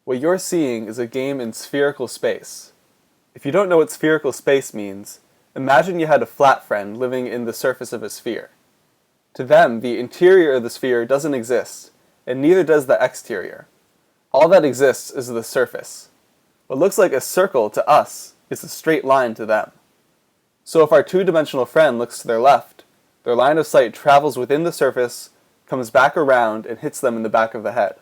What you're seeing is a game in spherical space. If you don't know what spherical space means, imagine you had a flat friend living in the surface of a sphere. To them, the interior of the sphere doesn't exist, and neither does the exterior. All that exists is the surface. What looks like a circle to us is a straight line to them. So if our two-dimensional friend looks to their left, their line of sight travels within the surface, comes back around, and hits them in the back of the head.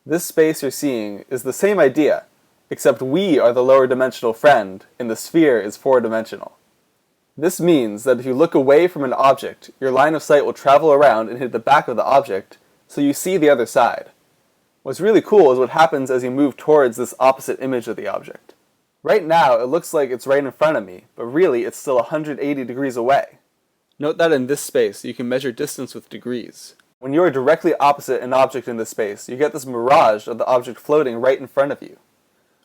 This space you're seeing is the same idea, except we are the lower dimensional friend, and the sphere is four-dimensional. This means that if you look away from an object, your line of sight will travel around and hit the back of the object, so you see the other side. What's really cool is what happens as you move towards this opposite image of the object. Right now, it looks like it's right in front of me, but really it's still 180 degrees away. Note that in this space, you can measure distance with degrees. When you are directly opposite an object in this space, you get this mirage of the object floating right in front of you.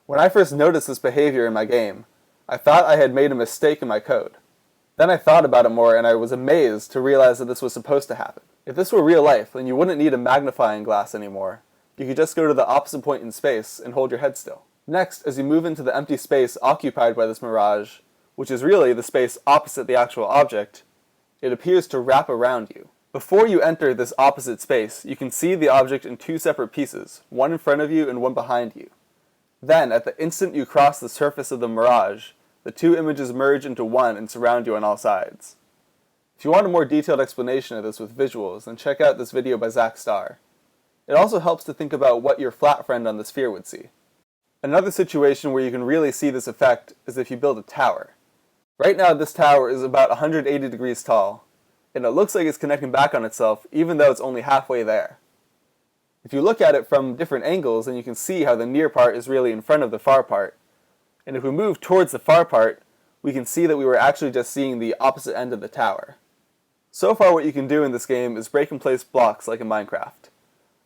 When I first noticed this behavior in my game, I thought I had made a mistake in my code. Then I thought about it more and I was amazed to realize that this was supposed to happen. If this were real life, then you wouldn't need a magnifying glass anymore. You could just go to the opposite point in space and hold your head still. Next, as you move into the empty space occupied by this mirage, which is really the space opposite the actual object, it appears to wrap around you. Before you enter this opposite space, you can see the object in two separate pieces, one in front of you and one behind you. Then, at the instant you cross the surface of the mirage, the two images merge into one and surround you on all sides. If you want a more detailed explanation of this with visuals, then check out this video by Zach Starr. It also helps to think about what your flat friend on the sphere would see. Another situation where you can really see this effect is if you build a tower. Right now this tower is about 180 degrees tall, and it looks like it's connecting back on itself even though it's only halfway there. If you look at it from different angles, then you can see how the near part is really in front of the far part. And if we move towards the far part, we can see that we were actually just seeing the opposite end of the tower. So far what you can do in this game is break and place blocks like in Minecraft.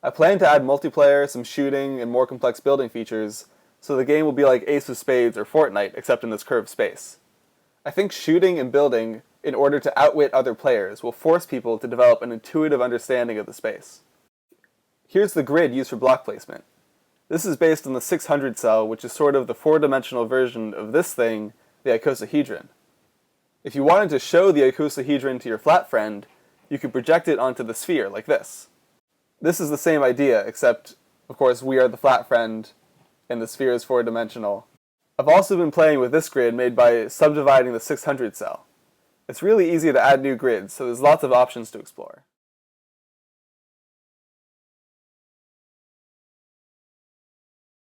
I plan to add multiplayer, some shooting, and more complex building features, so the game will be like Ace of Spades or Fortnite except in this curved space. I think shooting and building, in order to outwit other players, will force people to develop an intuitive understanding of the space. Here's the grid used for block placement. This is based on the 600 cell, which is sort of the four-dimensional version of this thing, the icosahedron. If you wanted to show the icosahedron to your flat friend, you could project it onto the sphere, like this. This is the same idea, except, of course, we are the flat friend, and the sphere is four-dimensional. I've also been playing with this grid made by subdividing the 600 cell. It's really easy to add new grids, so there's lots of options to explore.